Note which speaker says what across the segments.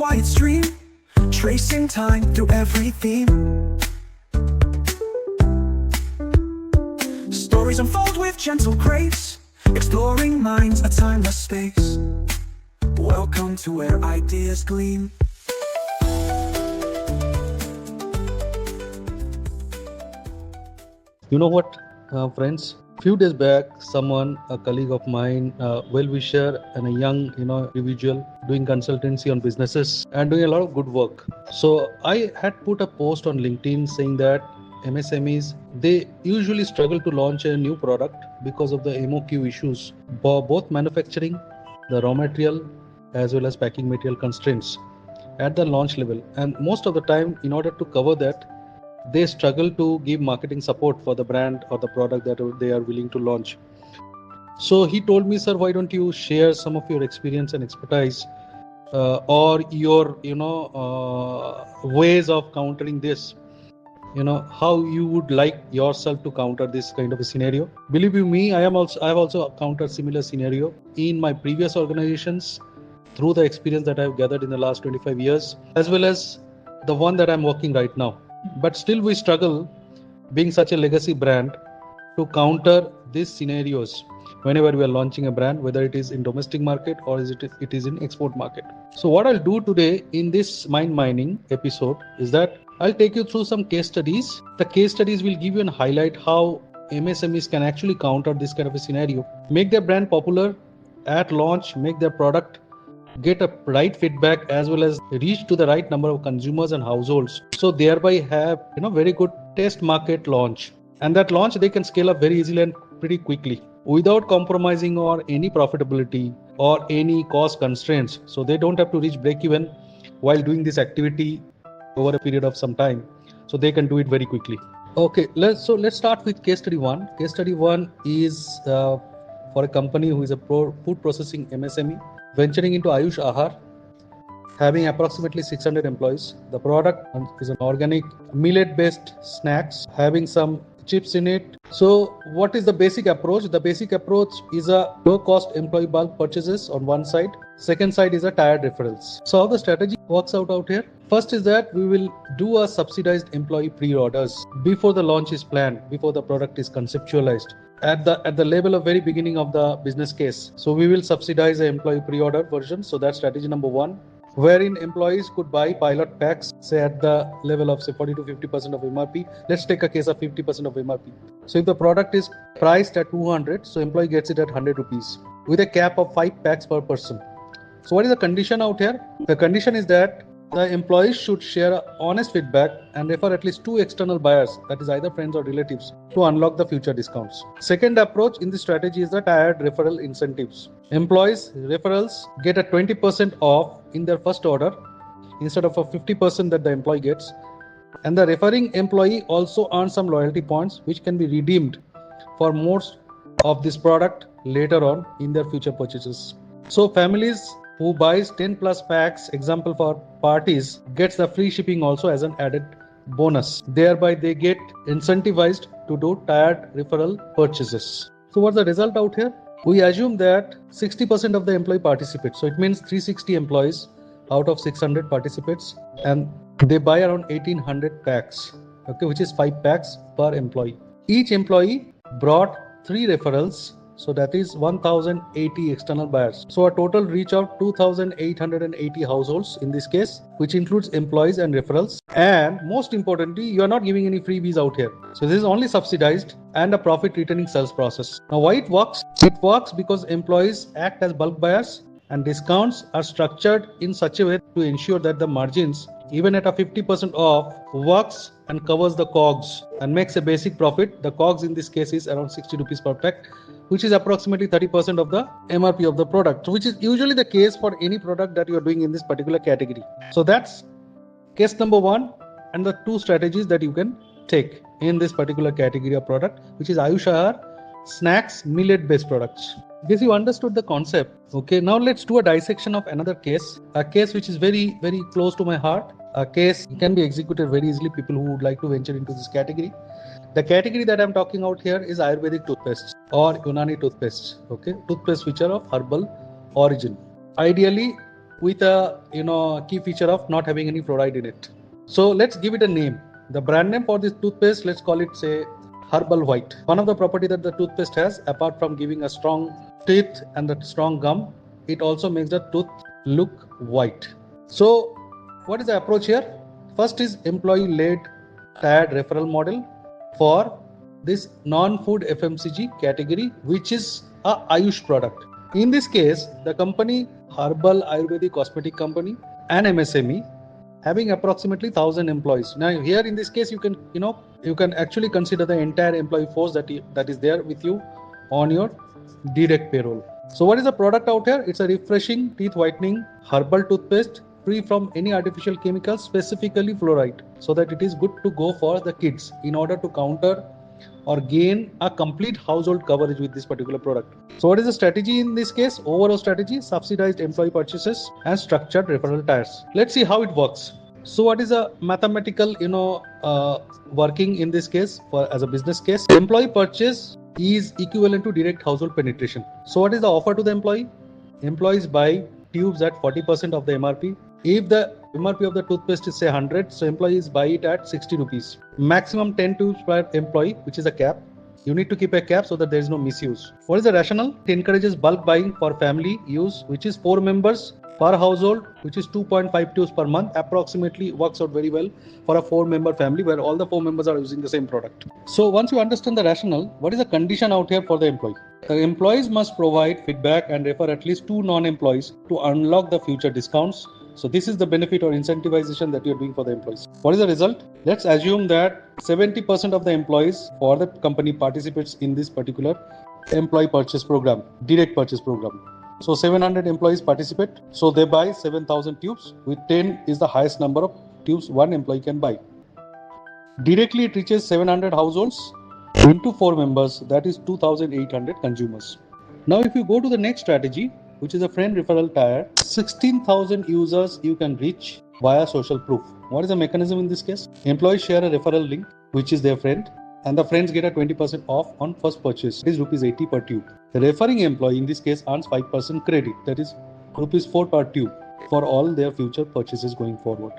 Speaker 1: quiet stream, tracing time through every theme. Stories unfold with gentle grace, exploring minds, a timeless space. Welcome to where ideas gleam.
Speaker 2: You know what, friends? Few days back, a colleague of mine, well-wisher and a young, individual doing consultancy on businesses and doing a lot of good work. So I had put a post on LinkedIn saying that MSMEs, they usually struggle to launch a new product because of the MoQ issues, both manufacturing, the raw material, as well as packing material constraints at the launch level. And most of the time, in order to cover that, they struggle to give marketing support for the brand or the product that they are willing to launch. So he told me, sir, why don't you share some of your experience and expertise or your ways of countering this, how you would like yourself to counter this kind of a scenario. Believe you me, I have also countered similar scenario in my previous organizations through the experience that I've gathered in the last 25 years, as well as the one that I'm working right now. But still we struggle, being such a legacy brand, to counter these scenarios whenever we are launching a brand, whether it is in domestic market or it is in export market. So what I'll do today in this mind mining episode is that I'll take you through some case studies. The case studies will give you a highlight how MSMEs can actually counter this kind of a scenario, make their brand popular at launch, make their product get a right feedback, as well as reach to the right number of consumers and households, so thereby have very good test market launch, and that launch they can scale up very easily and pretty quickly without compromising on any profitability or any cost constraints. So they don't have to reach break even while doing this activity over a period of some time, so they can do it very quickly. Okay, let's start with case study 1. Case study 1 is for a company who is a food processing MSME venturing into Ayush Ahar, having approximately 600 employees. The product is an organic millet-based snacks, having some chips in it. So what is the basic approach? The basic approach is a low-cost employee bulk purchases on one side. Second side is a tiered referrals. So how the strategy works out here? First is that we will do a subsidized employee pre-orders before the launch is planned, before the product is conceptualized, at the level of very beginning of the business case. So we will subsidize the employee pre-order version. So that's strategy number 1, wherein employees could buy pilot packs, say at the level of say 40 to 50% of MRP. Let's take a case of 50% of MRP. So if the product is priced at 200, so employee gets it at 100 rupees with a cap of 5 packs per person. So what is the condition out here? The condition is that the employees should share honest feedback and refer at least 2 external buyers, that is either friends or relatives, to unlock the future discounts. Second approach in this strategy is the tiered referral incentives. Employees referrals get a 20% off in their first order instead of a 50% that the employee gets. And the referring employee also earns some loyalty points which can be redeemed for most of this product later on in their future purchases. So families who buys 10 plus packs, example for parties, gets the free shipping also as an added bonus. Thereby they get incentivized to do tiered referral purchases. So what's the result out here? We assume that 60% of the employee participate. So it means 360 employees out of 600 participates, and they buy around 1800 packs, okay, which is 5 packs per employee. Each employee brought 3 referrals. So that is 1080 external buyers. So a total reach of 2880 households in this case, which includes employees and referrals. And most importantly, you are not giving any freebies out here. So this is only subsidized and a profit returning sales process. Now why it works? It works because employees act as bulk buyers and discounts are structured in such a way to ensure that the margins, even at a 50% off, works and covers the COGS and makes a basic profit. The COGS in this case is around 60 rupees per pack, which is approximately 30% of the MRP of the product, which is usually the case for any product that you are doing in this particular category. So that's case number 1 and the 2 strategies that you can take in this particular category of product, which is Ayush Ahar snacks millet based products. Guess you understood the concept. Okay, now let's do a dissection of another case, a case which is very, very close to my heart. A case can be executed very easily, people who would like to venture into this category. The category that I'm talking out here is Ayurvedic toothpaste or Unani toothpaste. Okay, toothpaste which are of herbal origin. Ideally, with a key feature of not having any fluoride in it. So let's give it a name. The brand name for this toothpaste, let's call it say Herbal White. One of the property that the toothpaste has, apart from giving a strong teeth and the strong gum, it also makes the tooth look white. So what is the approach here? First is employee-led tiered referral model for this non-food FMCG category, which is a Ayush product. In this case, the company Herbal Ayurvedic Cosmetic Company, an MSME, having approximately 1,000 employees. Now here in this case, you can actually consider the entire employee force that is there with you on your direct payroll. So what is the product out here? It's a refreshing teeth whitening herbal toothpaste free from any artificial chemicals, specifically fluoride, so that it is good to go for the kids in order to counter or gain a complete household coverage with this particular product. So what is the strategy in this case? Overall strategy, subsidized employee purchases and structured referral tiers. Let's see how it works. So what is a mathematical working in this case as a business case? Employee purchase is equivalent to direct household penetration. So what is the offer to the employee? Employees buy tubes at 40% of the MRP. If the MRP of the toothpaste is say 100, so employees buy it at 60 rupees. Maximum 10 tubes per employee, which is a cap. You need to keep a cap so that there is no misuse. What is the rationale? It encourages bulk buying for family use, which is 4 members per household, which is 2.5 tubes per month. Approximately works out very well for a 4-member family where all the 4 members are using the same product. So once you understand the rationale, what is the condition out here for the employee? The employees must provide feedback and refer at least 2 non-employees to unlock the future discounts. So this is the benefit or incentivization that you're doing for the employees. What is the result? Let's assume that 70% of the employees for the company participates in this particular employee purchase program, direct purchase program. So 700 employees participate. So they buy 7,000 tubes. With 10 is the highest number of tubes one employee can buy. Directly it reaches 700 households into 4 members, that is 2,800 consumers. Now if you go to the next strategy, which is a friend referral tier, 16,000 users you can reach via social proof. What is the mechanism in this case? Employees share a referral link, which is their friend, and the friends get a 20% off on first purchase. It is rupees 80 per tube. The referring employee in this case earns 5% credit, that is rupees 4 per tube for all their future purchases going forward.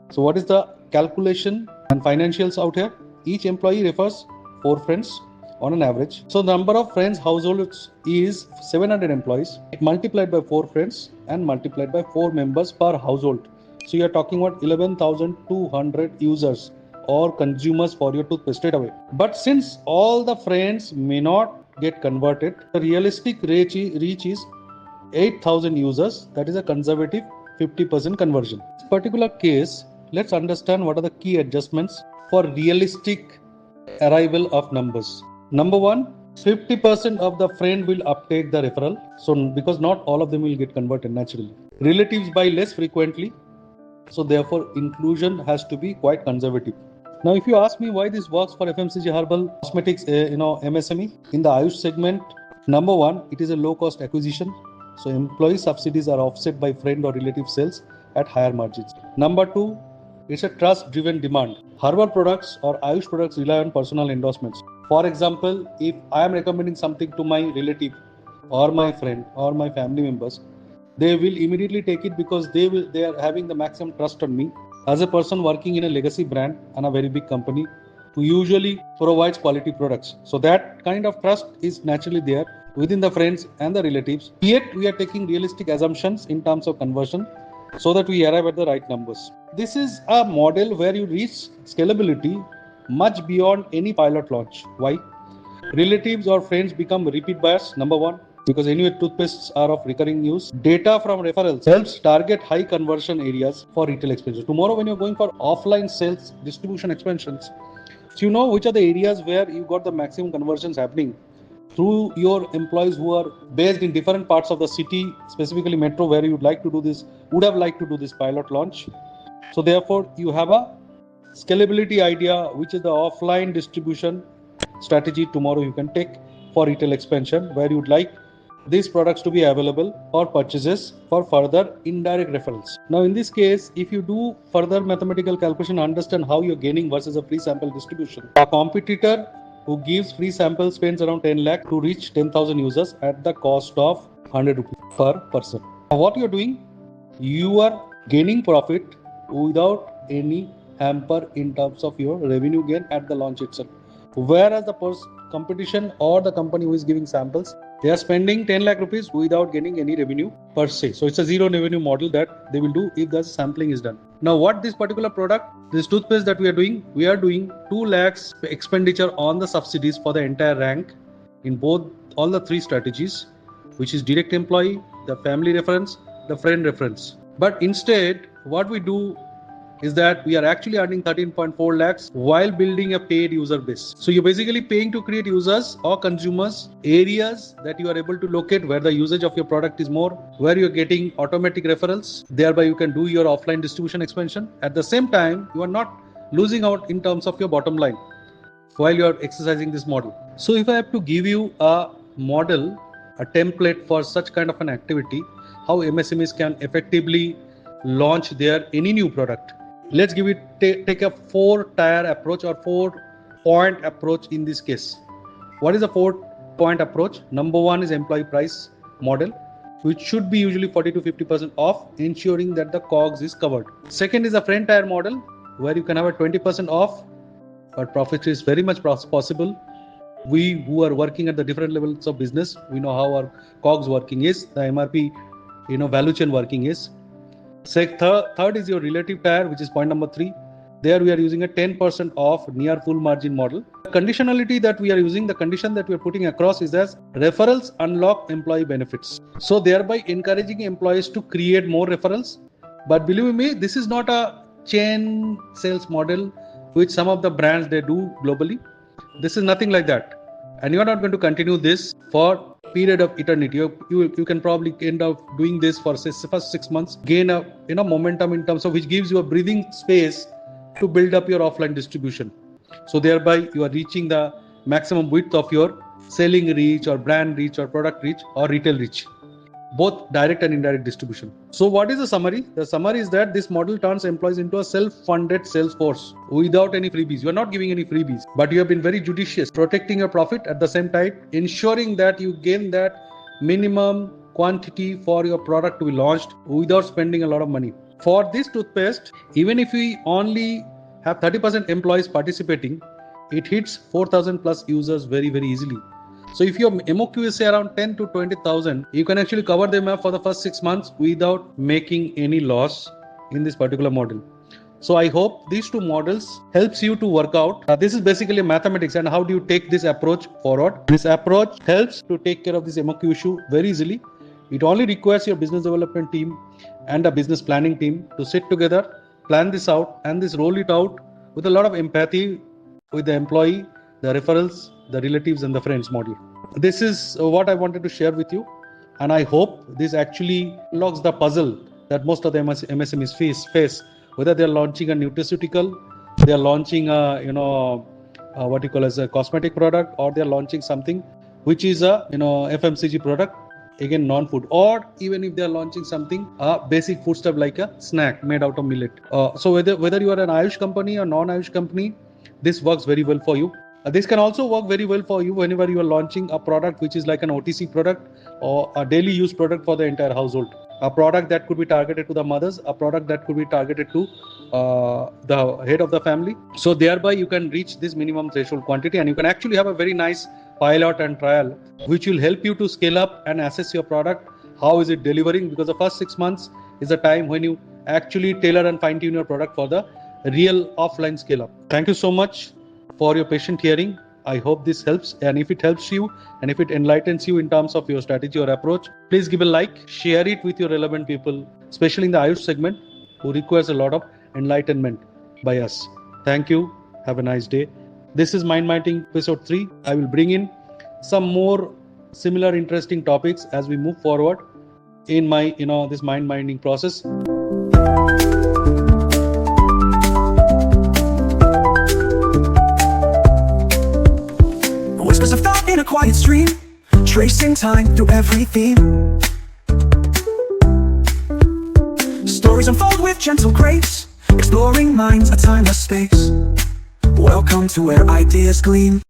Speaker 2: So what is the calculation and financials out here? Each employee refers 4 friends on an average. So the number of friends households is 700 employees multiplied by 4 friends and multiplied by 4 members per household. So you are talking about 11,200 users or consumers for your toothpaste straight away. But since all the friends may not get converted, the realistic reach is 8,000 users. That is a conservative 50% conversion. In this particular case, let's understand what are the key adjustments for realistic arrival of numbers. Number 1, 50% of the friend will uptake the referral. So because not all of them will get converted naturally. Relatives buy less frequently. So therefore inclusion has to be quite conservative. Now if you ask me why this works for FMCG herbal cosmetics, MSME in the Ayush segment, number 1, it is a low cost acquisition. So employee subsidies are offset by friend or relative sales at higher margins. Number 2, it's a trust driven demand. Herbal products or Ayush products rely on personal endorsements. For example, if I am recommending something to my relative or my friend or my family members, they will immediately take it because they are having the maximum trust on me as a person working in a legacy brand and a very big company who usually provides quality products. So that kind of trust is naturally there within the friends and the relatives. Yet we are taking realistic assumptions in terms of conversion so that we arrive at the right numbers. This is a model where you reach scalability much beyond any pilot launch. Why? Relatives or friends become repeat buyers, number 1, because anyway toothpastes are of recurring use. Data from referrals helps target high conversion areas for retail expansion. Tomorrow when you're going for offline sales distribution expansions, so you know which are the areas where you got the maximum conversions happening through your employees who are based in different parts of the city, specifically metro, where you would have liked to do this pilot launch. So therefore you have a scalability idea, which is the offline distribution strategy tomorrow you can take for retail expansion, where you would like these products to be available for purchases for further indirect referrals. Now in this case, if you do further mathematical calculation, understand how you're gaining versus a free sample distribution. A competitor who gives free samples spends around 10 lakh to reach 10,000 users at the cost of 100 rupees per person. Now what you're doing, you are gaining profit without any hamper in terms of your revenue gain at the launch itself. Whereas the competition or the company who is giving samples, they are spending 10 lakh rupees without getting any revenue per se. So it's a zero revenue model that they will do if the sampling is done. Now what this particular product, this toothpaste that we are doing 2 lakhs expenditure on the subsidies for the entire rank in all the three strategies, which is direct employee, the family reference, the friend reference. But instead, what we do is that we are actually earning 13.4 lakhs while building a paid user base. So you're basically paying to create users or consumers, areas that you are able to locate where the usage of your product is more, where you're getting automatic referrals. Thereby you can do your offline distribution expansion. At the same time, you are not losing out in terms of your bottom line while you are exercising this model. So if I have to give you a model, a template for such kind of an activity, how MSMEs can effectively launch their any new product. Let's give it take a 4-tier approach or 4-point approach in this case. What is a 4-point approach? Number 1 is employee price model, which should be usually 40 to 50% off, ensuring that the COGS is covered. Second is a friend tier model, where you can have a 20% off, but profit is very much possible. We who are working at the different levels of business, we know how our COGS working is, the MRP, value chain working is. Third is your relative tier, which is point number 3. There we are using a 10% off near full margin model. The conditionality that we are using, the condition that we are putting across is as referrals unlock employee benefits. So thereby encouraging employees to create more referrals. But believe me, this is not a chain sales model which some of the brands they do globally. This is nothing like that. And you are not going to continue this for period of eternity. You can probably end up doing this for say first 6 months, gain a momentum in terms of which gives you a breathing space to build up your offline distribution. So thereby you are reaching the maximum width of your selling reach or brand reach or product reach or retail reach, both direct and indirect distribution. So what is the summary? The summary is that this model turns employees into a self-funded sales force without any freebies. You are not giving any freebies, but you have been very judicious, protecting your profit at the same time, ensuring that you gain that minimum quantity for your product to be launched without spending a lot of money. For this toothpaste, even if we only have 30% employees participating, it hits 4,000 plus users very, very easily. So if your MoQ is say around 10 to 20,000, you can actually cover them up for the first 6 months without making any loss in this particular model. So I hope these two models helps you to work out. This is basically mathematics, and how do you take this approach forward? This approach helps to take care of this MoQ issue very easily. It only requires your business development team and a business planning team to sit together, plan this out, and this roll it out with a lot of empathy with the employee, the referrals, the relatives, and the friends model. This is what I wanted to share with you, and I hope this actually unlocks the puzzle that most of the MSMEs face. Whether they are launching a nutraceutical, they are launching what you call as a cosmetic product, or they are launching something which is a FMCG product, again non-food, or even if they are launching something basic food stuff like a snack made out of millet. So whether you are an Ayush company or non-Ayush company, this works very well for you. This can also work very well for you whenever you are launching a product which is like an OTC product or a daily use product for the entire household. A product that could be targeted to the mothers, a product that could be targeted to the head of the family. So thereby you can reach this minimum threshold quantity, and you can actually have a very nice pilot and trial which will help you to scale up and assess your product. How is it delivering? Because the first 6 months is the time when you actually tailor and fine tune your product for the real offline scale up. Thank you so much for your patient hearing. I hope this helps, and if it helps you and if it enlightens you in terms of your strategy or approach, please give a like, share it with your relevant people, especially in the Ayush segment who requires a lot of enlightenment by us. Thank you. Have a nice day. This is Mind Minding episode 3. I will bring in some more similar interesting topics as we move forward in my this mind minding process.
Speaker 1: Whispers of thought in a quiet stream, tracing time through every theme. Stories unfold with gentle grace, exploring minds, a timeless space. Welcome to where ideas gleam.